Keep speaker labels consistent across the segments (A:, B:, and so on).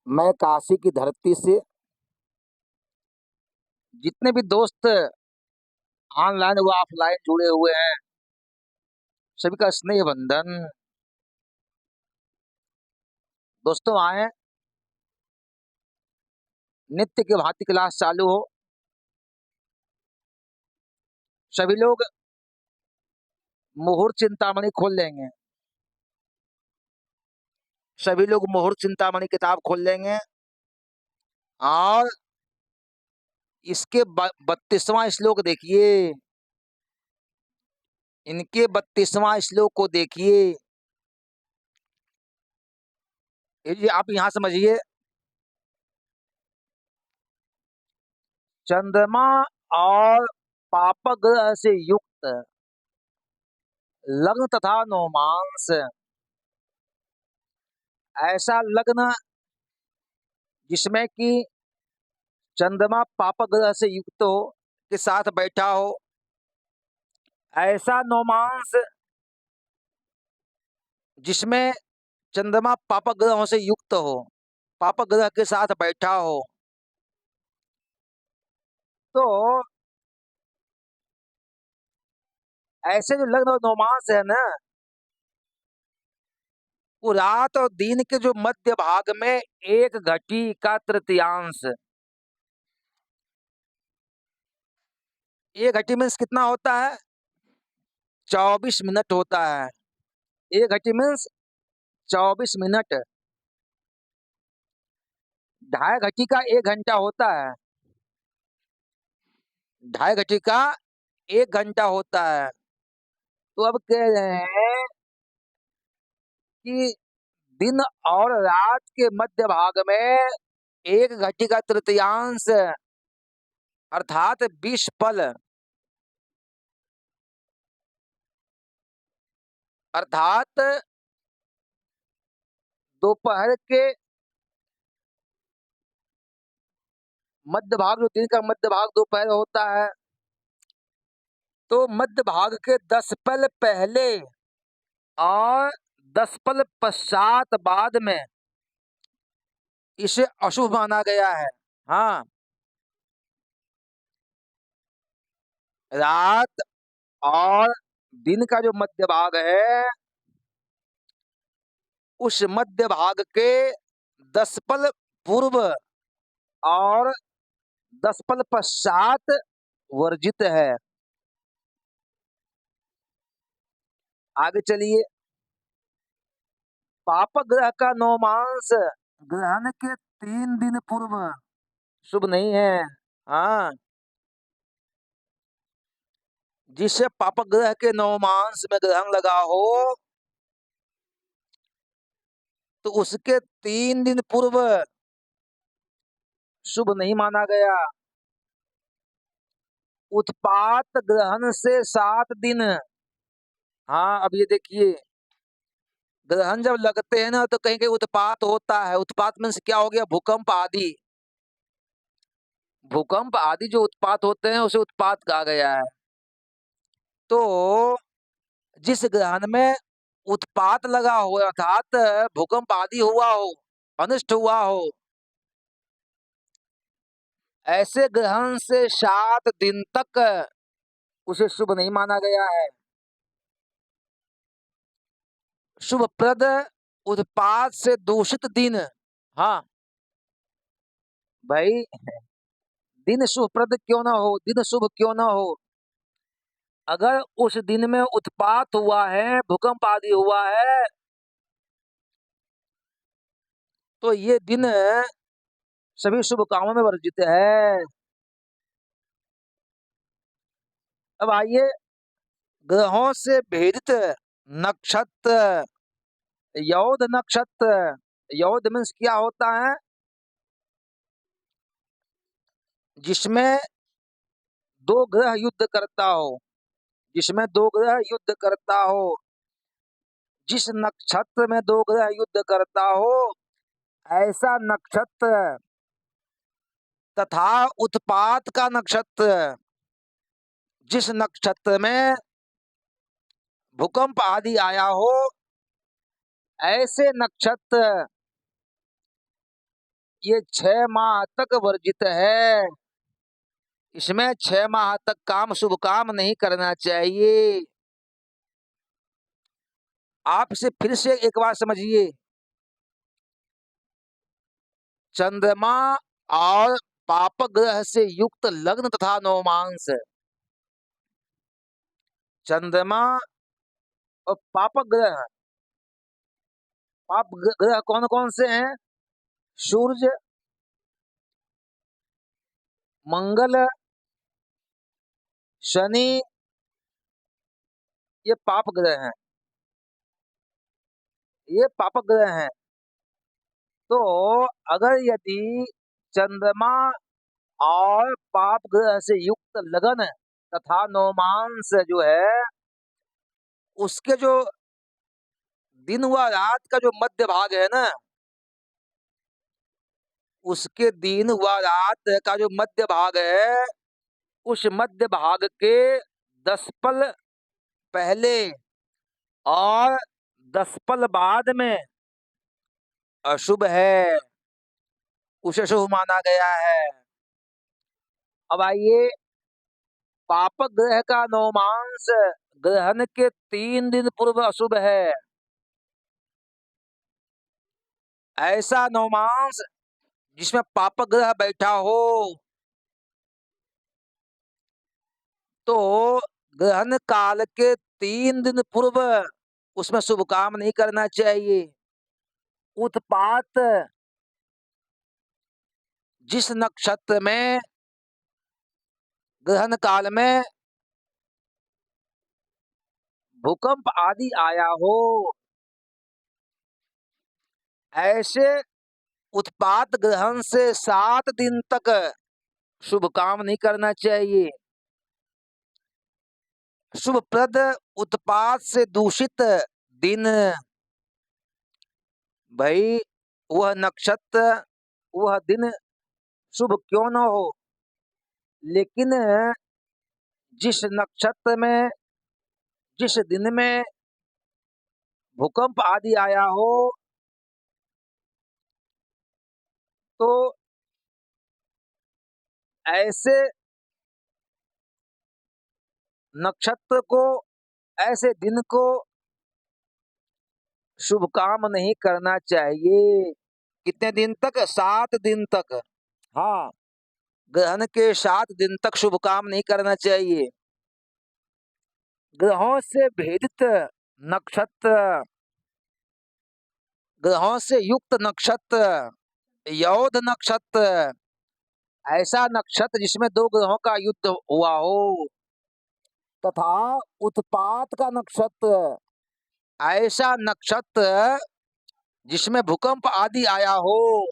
A: मैं काशी की धरती से जितने भी दोस्त ऑनलाइन व ऑफलाइन जुड़े हुए हैं, सभी का स्नेह बंधन। दोस्तों आए, नित्य की भांति क्लास चालू हो। सभी लोग मुहूर्त चिंतामणि खोल लेंगे। सभी लोग मुहूर्त चिंतामणि किताब खोल लेंगे और इसके 32वां श्लोक देखिए। इनके 32वां श्लोक को देखिए। ये आप यहां समझिए। चंद्रमा और पापक ग्रह से युक्त लग्न तथा नवमांस, ऐसा लग्न जिसमें कि चंद्रमा पापक ग्रह से युक्त हो, के साथ बैठा हो। ऐसा नवमांस जिसमें चंद्रमा पापक ग्रहों से युक्त हो, पापक ग्रह के साथ बैठा हो। तो ऐसे जो लग्न और नवमांस है ना, वो रात और दिन के जो मध्य भाग में एक घटी का तृतीयांश। एक घटी मीन्स कितना होता है? 24 मिनट होता है। एक घटी मीन्स 24 मिनट। 2.5 घटी का 1 घंटा होता है। 2.5 घटी का 1 घंटा होता है। तो अब कह रहे हैं कि दिन और रात के मध्य भाग में एक घटी का तृतीयांश अर्थात 20 पल, अर्थात दोपहर के मध्य भाग, जो दिन का मध्य भाग दोपहर होता है, तो मध्य भाग के 10 पल पहले और 10 पल पश्चात बाद में इसे अशुभ माना गया है। हाँ, रात और दिन का जो मध्य भाग है, उस मध्य भाग के 10 पल पूर्व और 10 पल पश्चात वर्जित है। आगे चलिए। पापक ग्रह का नवमांस ग्रहण के 3 दिन पूर्व शुभ नहीं है। हाँ, जिससे पापक ग्रह के नवमांस में ग्रहण लगा हो, तो उसके 3 दिन पूर्व शुभ नहीं माना गया। उत्पात ग्रहण से 7 दिन। हाँ, अब ये देखिए, ग्रहण जब लगते हैं ना, तो कहीं कहीं उत्पात होता है। उत्पात मीन्स क्या हो गया? भूकंप आदि। भूकंप आदि जो उत्पात होते हैं, उसे उत्पात कहा गया है। तो जिस ग्रहण में उत्पात लगा हो, अर्थात भूकंप आदि हुआ हो, अनिष्ट हुआ हो, ऐसे ग्रहण से 7 दिन तक उसे शुभ नहीं माना गया है। शुभप्रद उत्पात से दूषित दिन। हाँ भाई, दिन शुभप्रद क्यों ना हो, दिन शुभ क्यों ना हो, अगर उस दिन में उत्पात हुआ है, भूकंप आदि हुआ है, तो ये दिन सभी शुभ कामों में वर्जित है। अब आइए, ग्रहों से भेदित नक्षत्र। यौध नक्षत्र। यौध मीन्स क्या होता है? जिसमें दो ग्रह युद्ध करता हो। जिसमें दो ग्रह युद्ध करता हो। जिस नक्षत्र में दो ग्रह युद्ध करता हो, ऐसा नक्षत्र तथा उत्पात का नक्षत्र, जिस नक्षत्र में भूकंप आदि आया हो, ऐसे नक्षत्र ये 6 माह तक वर्जित है। इसमें 6 माह तक काम शुभ काम नहीं करना चाहिए। आप इसे फिर से एक बार समझिए। चंद्रमा और पाप ग्रह से युक्त लग्न तथा नवमांश। चंद्रमा और पाप ग्रह। पाप ग्रह कौन कौन से हैं? सूर्य, मंगल, शनि, ये पाप ग्रह हैं। ये पाप ग्रह हैं। तो अगर यदि चंद्रमा और पाप ग्रह से युक्त लगन तथा नवमांश जो है, उसके जो दिन व रात का जो मध्य भाग है ना, उसके दिन व रात का जो मध्य भाग है, उस मध्य भाग के 10 पल पहले और 10 पल बाद में अशुभ है, उसे शुभ माना गया है। अब आइए, पाप ग्रह का नवमांश ग्रहण के 3 दिन पूर्व अशुभ है। ऐसा नवमांश जिसमें पाप ग्रह बैठा हो तो ग्रहण काल के 3 दिन पूर्व उसमें शुभ काम नहीं करना चाहिए। उत्पात जिस नक्षत्र में ग्रहण काल में भूकंप आदि आया हो, ऐसे उत्पात ग्रहण से 7 दिन तक शुभ काम नहीं करना चाहिए। शुभप्रद उत्पात से दूषित दिन, भाई वह नक्षत्र वह दिन शुभ क्यों न हो, लेकिन जिस नक्षत्र में जिस दिन में भूकंप आदि आया हो, तो ऐसे नक्षत्र को, ऐसे दिन को शुभ काम नहीं करना चाहिए। कितने दिन तक? 7 दिन तक। हाँ, ग्रहण के 7 दिन तक शुभ काम नहीं करना चाहिए। ग्रहों से भेदित नक्षत्र, ग्रहों से युक्त नक्षत्र, योध नक्षत्र, ऐसा नक्षत्र जिसमें 2 ग्रहों का युद्ध हुआ हो, तथा उत्पात का नक्षत्र, ऐसा नक्षत्र जिसमें भूकंप आदि आया हो,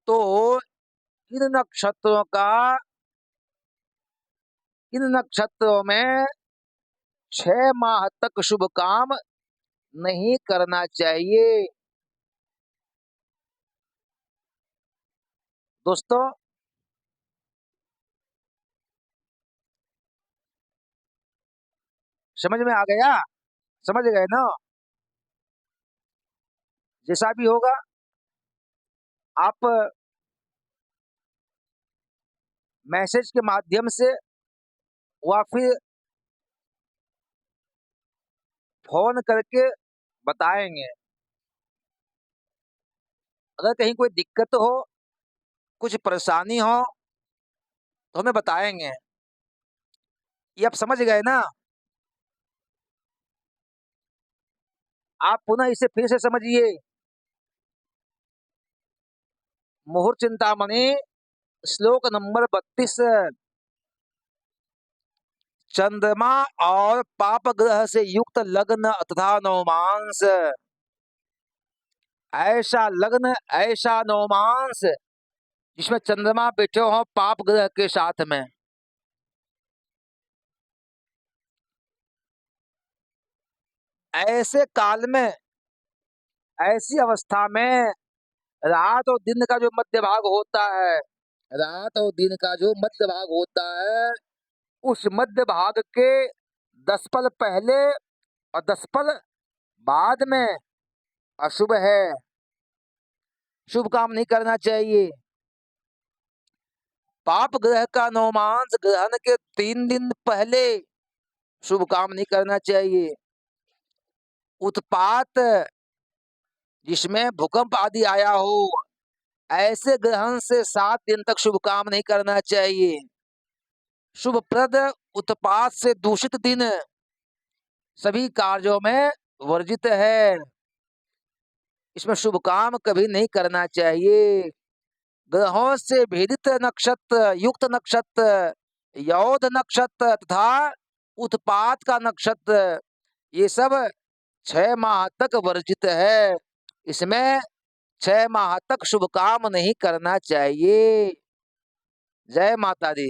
A: तो इन नक्षत्रों का, इन नक्षत्रों में 6 माह तक शुभ काम नहीं करना चाहिए। दोस्तों, समझ में आ गया? समझ गए ना? जैसा भी होगा आप मैसेज के माध्यम से या फिर फोन करके बताएंगे। अगर कहीं कोई दिक्कत हो, कुछ परेशानी हो, तो हमें बताएंगे। ये आप समझ गए ना? आप पुनः इसे फिर से समझिए। मुहूर्त चिंतामणि श्लोक नंबर 32। चंद्रमा और पाप ग्रह से युक्त लग्न तथा नवमांश, ऐसा लग्न ऐसा नवमांश जिसमें चंद्रमा बैठे हो पाप ग्रह के साथ में, ऐसे काल में, ऐसी अवस्था में रात और दिन का जो मध्य भाग होता है, रात और दिन का जो मध्य भाग होता है, उस मध्य भाग के 10 पल पहले और 10 पल बाद में अशुभ है। शुभ काम नहीं करना चाहिए। पाप ग्रह का नवमांस ग्रहण के 3 दिन पहले शुभ काम नहीं करना चाहिए। उत्पात जिसमें भूकंप आदि आया हो, ऐसे ग्रहण से 7 दिन तक शुभ काम नहीं करना चाहिए। शुभप्रद उत्पात से दूषित दिन सभी कार्यों में वर्जित है। इसमें शुभ काम कभी नहीं करना चाहिए। ग्रहों से भेदित नक्षत्र, युक्त नक्षत्र, योध नक्षत्र तथा उत्पात का नक्षत्र, ये सब 6 माह तक वर्जित है। इसमें 6 माह तक शुभ काम नहीं करना चाहिए। जय माता दी।